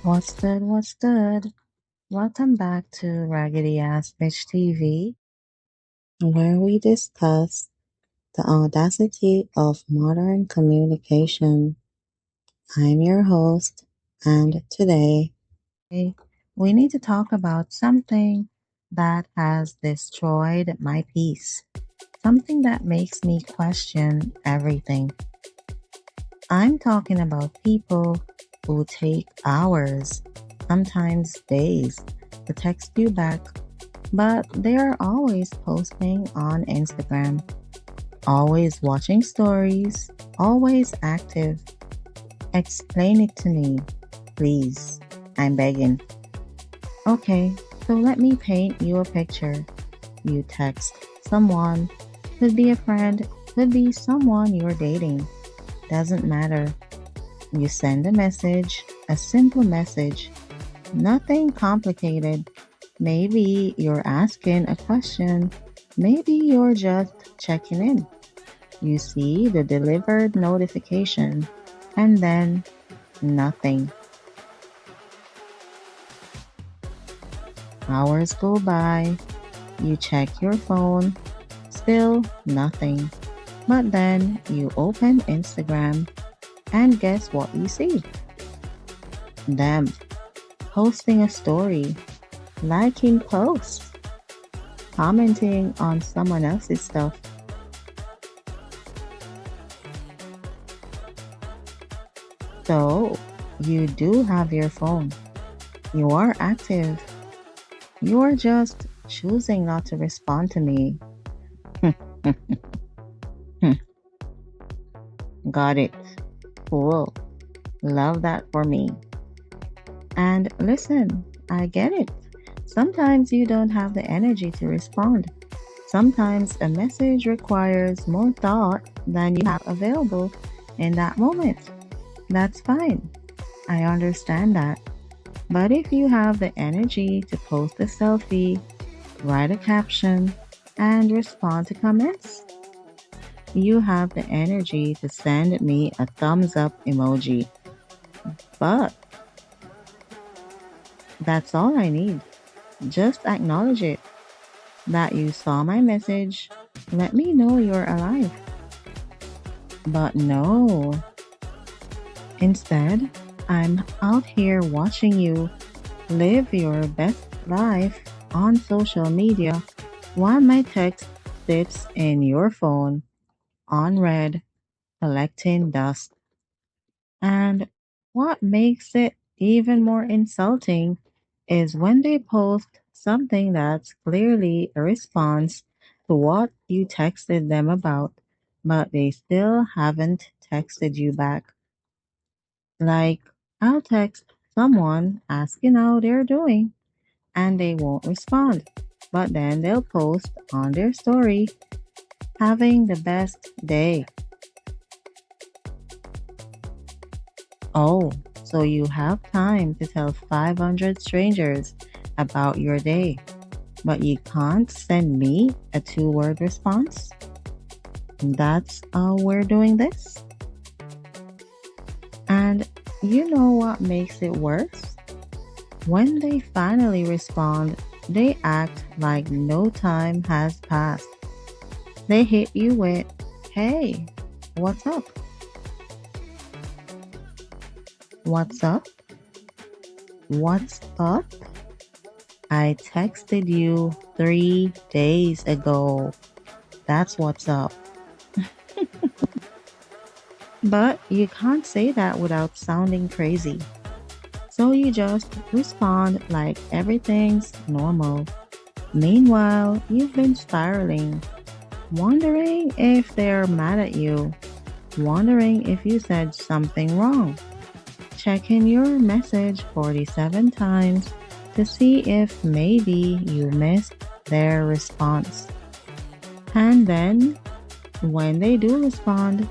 What's good? What's good? Welcome back to Raggedy Ass Bitch TV, where we discuss the audacity of modern communication. I'm your host, and today we need to talk about something that has destroyed my peace, something that makes me question everything. I'm talking about people who take hours, sometimes days, to text you back, but they are always posting on Instagram, always watching stories, always active. Explain it to me, please. I'm begging. Okay, so let me paint you a picture. You text someone, could be a friend, could be someone you're dating. Doesn't matter. You send a message, a simple message, nothing complicated. Maybe you're asking a question, maybe you're just checking in. You see the delivered notification, and then nothing. Hours go by, you check your phone, still nothing. But then you open Instagram, and guess what you see? Them posting a story, liking posts, commenting on someone else's stuff. So, you do have your phone. You are active. You are just choosing not to respond to me. Got it. Cool. Love that for me. And listen, I get it. Sometimes you don't have the energy to respond. Sometimes a message requires more thought than you have available in that moment. That's fine. I understand that. But if you have the energy to post a selfie, write a caption, and respond to comments, you have the energy to send me a thumbs up emoji. But that's all I need. Just acknowledge it. That you saw my message. Let me know you're alive. But no. Instead, I'm out here watching you live your best life on social media while my text sits in your phone on red, collecting dust. And what makes it even more insulting is when they post something that's clearly a response to what you texted them about, but they still haven't texted you back. Like, I'll text someone asking how they're doing, and they won't respond. But then they'll post on their story, having the best day. Oh, so you have time to tell 500 strangers about your day, but you can't send me a two-word response? That's how we're doing this? And you know what makes it worse? When they finally respond, they act like no time has passed. They hit you with, hey, what's up? What's up? What's up? I texted you 3 days ago. That's what's up. But you can't say that without sounding crazy. So you just respond like everything's normal. Meanwhile, you've been spiraling, wondering if they're mad at you, wondering if you said something wrong, checking your message 47 times to see if maybe you missed their response. And then, when they do respond,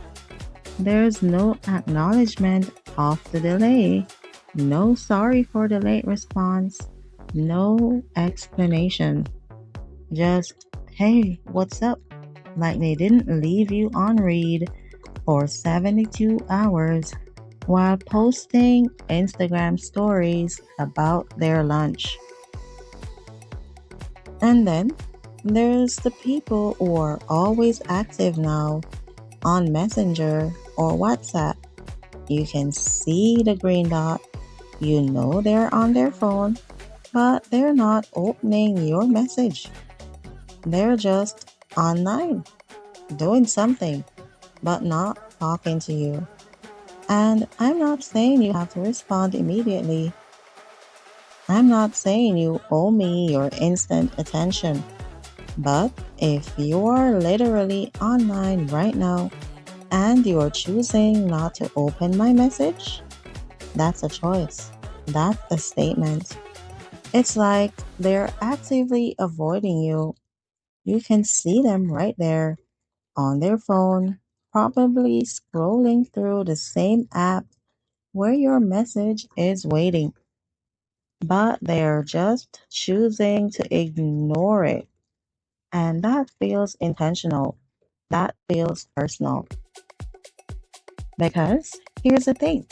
there's no acknowledgement of the delay, no sorry for the late response, no explanation. Just, hey, what's up? Like they didn't leave you on read for 72 hours while posting Instagram stories about their lunch. And then there's the people who are always active now on Messenger or WhatsApp. You can see the green dot, you know they're on their phone, but they're not opening your message. They're just online, doing something, but not talking to you. And I'm not saying you have to respond immediately. I'm not saying you owe me your instant attention. But if you are literally online right now and you are choosing not to open my message, that's a choice. That's a statement. It's like they're actively avoiding you. You can see them right there on their phone, probably scrolling through the same app where your message is waiting, but they're just choosing to ignore it. And that feels intentional. That feels personal. Because here's the thing,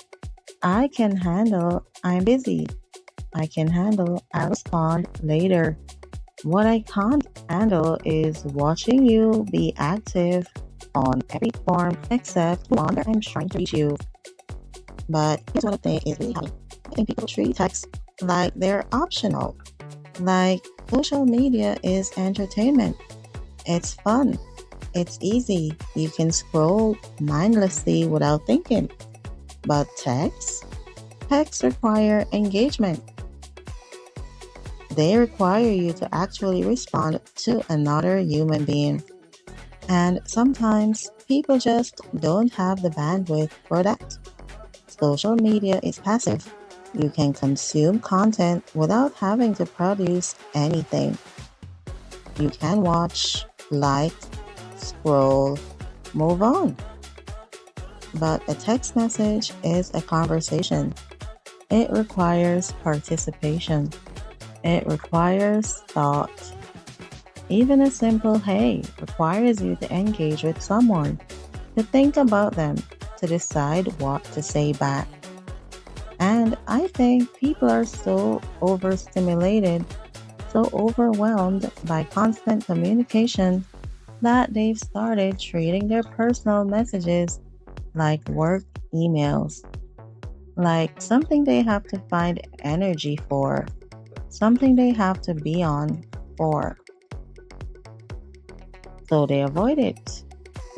I can handle I'm busy. I can handle I'll respond later. What I can't handle is watching you be active on every form except one where I'm trying to reach you. But here's what I think is really happening. I think people treat text like they're optional. Like social media is entertainment. It's fun. It's easy. You can scroll mindlessly without thinking. But texts require engagement. They require you to actually respond to another human being. And sometimes people just don't have the bandwidth for that. Social media is passive. You can consume content without having to produce anything. You can watch, like, scroll, move on. But a text message is a conversation. It requires participation. It requires thought. Even a simple hey requires you to engage with someone, to think about them, to decide what to say back. And I think people are so overstimulated, so overwhelmed by constant communication that they've started treating their personal messages like work emails, like something they have to find energy for, something they have to be on for. So they avoid it.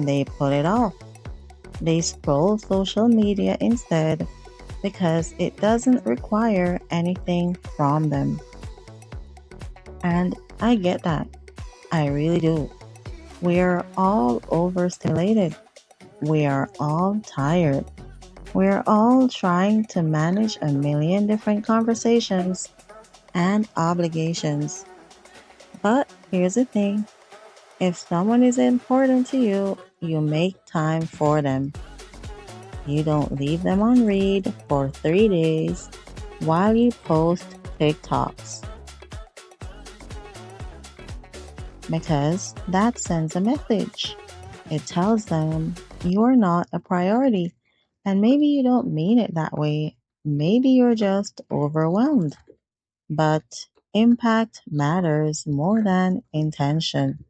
They put it off. They scroll social media instead because it doesn't require anything from them. And I get that. I really do. We're all overstimulated. We are all tired. We're all trying to manage a million different conversations and obligations. But here's the thing, if someone is important to you, you make time for them. You don't leave them on read for 3 days while you post TikToks. Because that sends a message. It tells them you're not a priority. And maybe you don't mean it that way. Maybe you're just overwhelmed. But impact matters more than intention.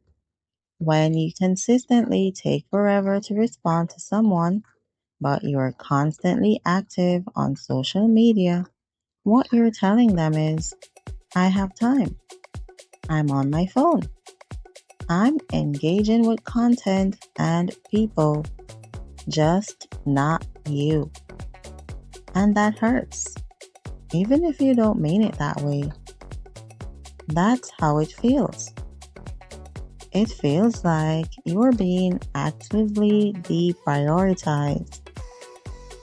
When you consistently take forever to respond to someone, but you're constantly active on social media, what you're telling them is, I have time. I'm on my phone. I'm engaging with content and people, just not you. And that hurts, even if you don't mean it that way. That's how it feels. It feels like you're being actively deprioritized,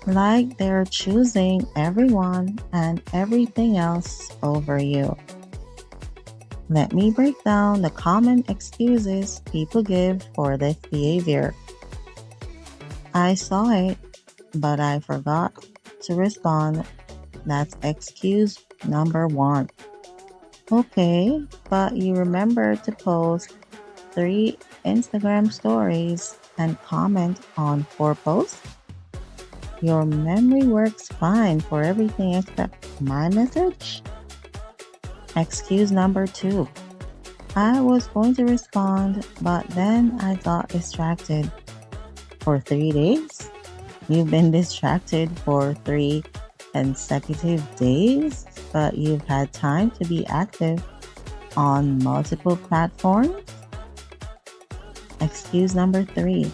like they're choosing everyone and everything else over you. Let me break down the common excuses people give for this behavior. I saw it, but I forgot to respond. That's excuse number one. Okay, but you remember to post 3 Instagram stories and comment on 4 posts? Your memory works fine for everything except my message. Excuse number two. I was going to respond, but then I got distracted. For 3 days? You've been distracted for 3 consecutive days, but you've had time to be active on multiple platforms? Excuse number three.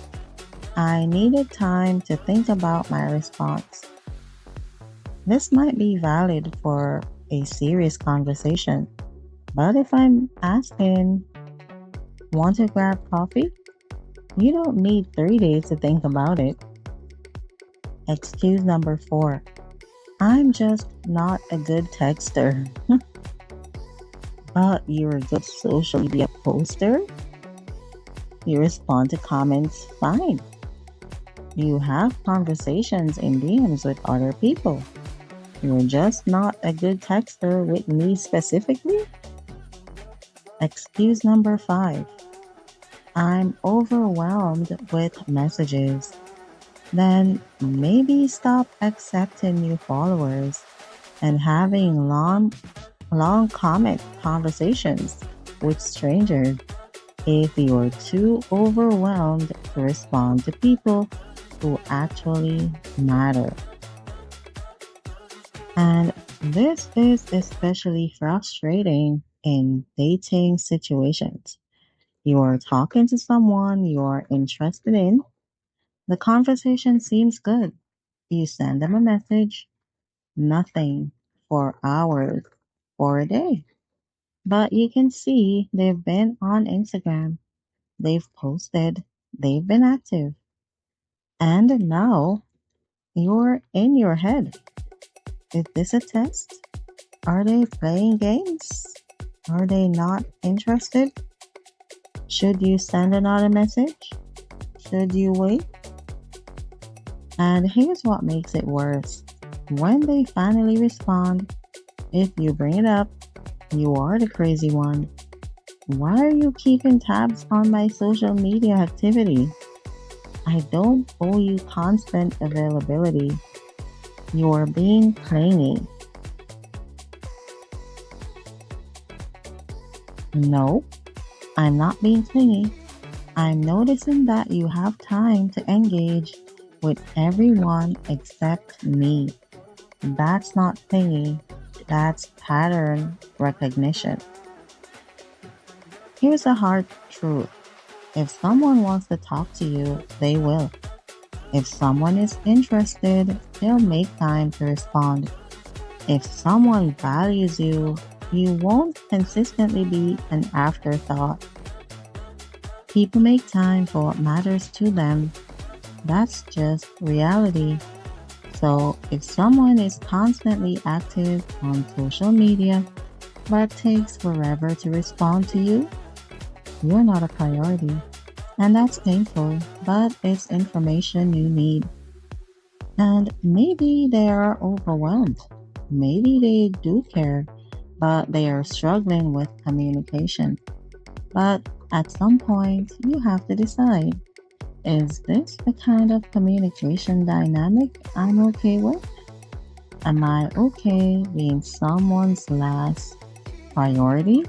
I needed time to think about my response. This might be valid for a serious conversation, but if I'm asking, want to grab coffee? You don't need 3 days to think about it. Excuse number four. I'm just not a good texter. But you're a good social media poster? You respond to comments fine. You have conversations in DMs with other people. You're just not a good texter with me specifically? Excuse number five. I'm overwhelmed with messages. Then maybe stop accepting new followers and having long comment conversations with strangers if you're too overwhelmed to respond to people who actually matter. And this is especially frustrating in dating situations. You're talking to someone you're interested in. The conversation seems good. You send them a message, nothing for hours or a day. But you can see they've been on Instagram, they've posted, they've been active. And now you're in your head. Is this a test? Are they playing games? Are they not interested? Should you send another message? Should you wait? And here's what makes it worse. When they finally respond, if you bring it up, you are the crazy one. Why are you keeping tabs on my social media activity? I don't owe you constant availability. You're being clingy. No, I'm not being clingy. I'm noticing that you have time to engage with everyone except me. That's not clingy. That's pattern recognition. Here's a hard truth. If someone wants to talk to you, they will. If someone is interested, they'll make time to respond. If someone values you, you won't consistently be an afterthought. People make time for what matters to them. That's just reality. So if someone is constantly active on social media but takes forever to respond to you, you're not a priority. And that's painful, but it's information you need. And maybe they are overwhelmed. Maybe they do care, but they are struggling with communication. But at some point, you have to decide, is this the kind of communication dynamic I'm okay with? Am I okay being someone's last priority?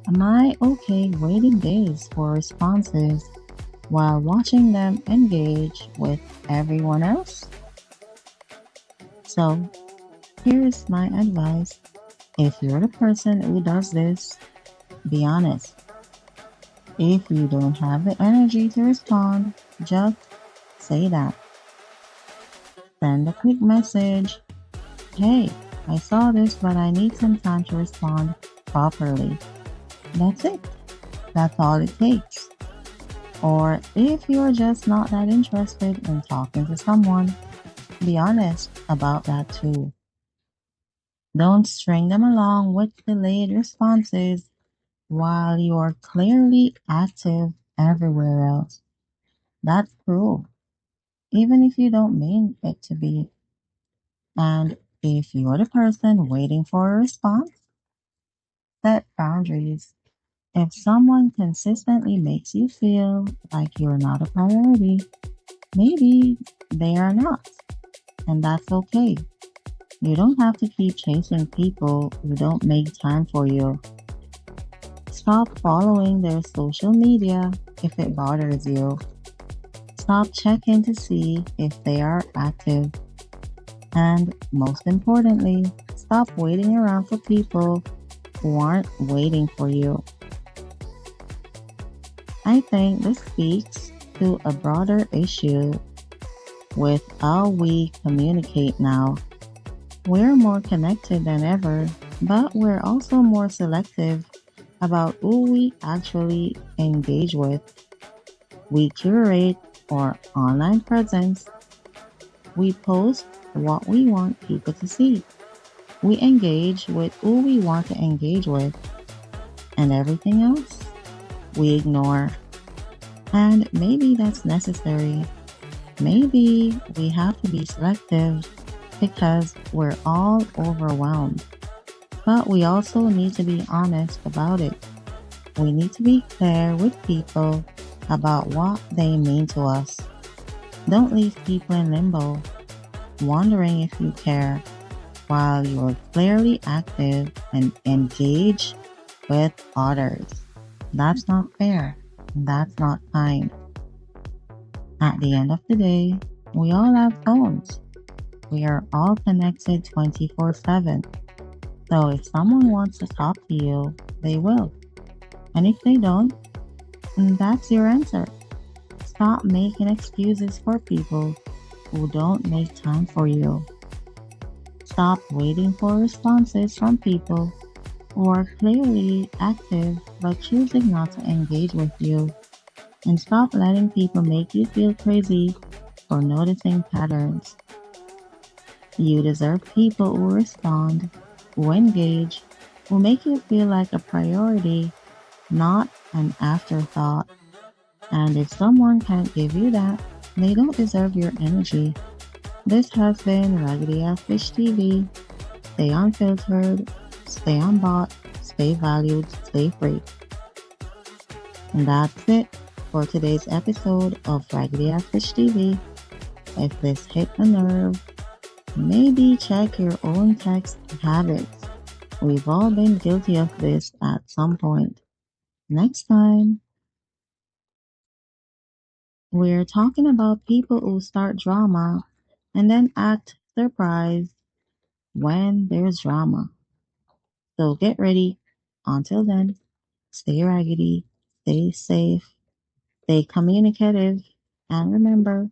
Am I okay waiting days for responses while watching them engage with everyone else? So, here's my advice. If you're the person who does this, be honest. If you don't have the energy to respond, just say that. Send a quick message. Hey, I saw this, but I need some time to respond properly. That's it. That's all it takes. Or if you're just not that interested in talking to someone, be honest about that too. Don't string them along with delayed responses while you're clearly active everywhere else. That's cruel, even if you don't mean it to be. And if you're the person waiting for a response, set boundaries. If someone consistently makes you feel like you're not a priority, maybe they are not. and that's okay. You don't have to keep chasing people who don't make time for you. Stop following their social media if it bothers you. Stop checking to see if they are active. And most importantly, stop waiting around for people who aren't waiting for you. I think this speaks to a broader issue with how we communicate now. We're more connected than ever, but we're also more selective about who we actually engage with. We curate our online presence. We post what we want people to see. We engage with who we want to engage with, and everything else we ignore. And maybe that's necessary. Maybe we have to be selective because we're all overwhelmed. But we also need to be honest about it. We need to be clear with people about what they mean to us. Don't leave people in limbo, wondering if you care, while you're clearly active and engaged with others. That's not fair. That's not kind. At the end of the day, we all have phones. We are all connected 24/7. So if someone wants to talk to you, they will. And if they don't, that's your answer. Stop making excuses for people who don't make time for you. Stop waiting for responses from people who are clearly active but choosing not to engage with you. And stop letting people make you feel crazy for noticing patterns. You deserve people who respond, who engage, who make you feel like a priority, not an afterthought. And if someone can't give you that, they don't deserve your energy. This has been Raggedy Fish TV. Stay unfiltered, stay unbought, stay valued, stay free. And that's it for today's episode of Raggedy Fish TV. If this hit a nerve, maybe check your own text habits. We've all been guilty of this at some point. Next time, we're talking about people who start drama and then act surprised when there's drama. So get ready. Until then, stay raggedy, stay safe, stay communicative, and remember,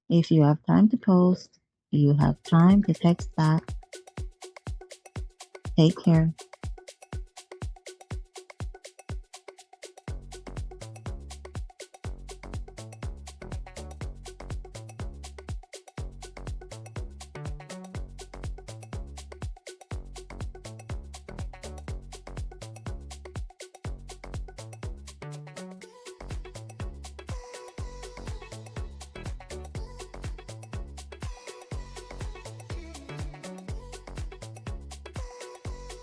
if you have time to post, you have time to text back. Take care.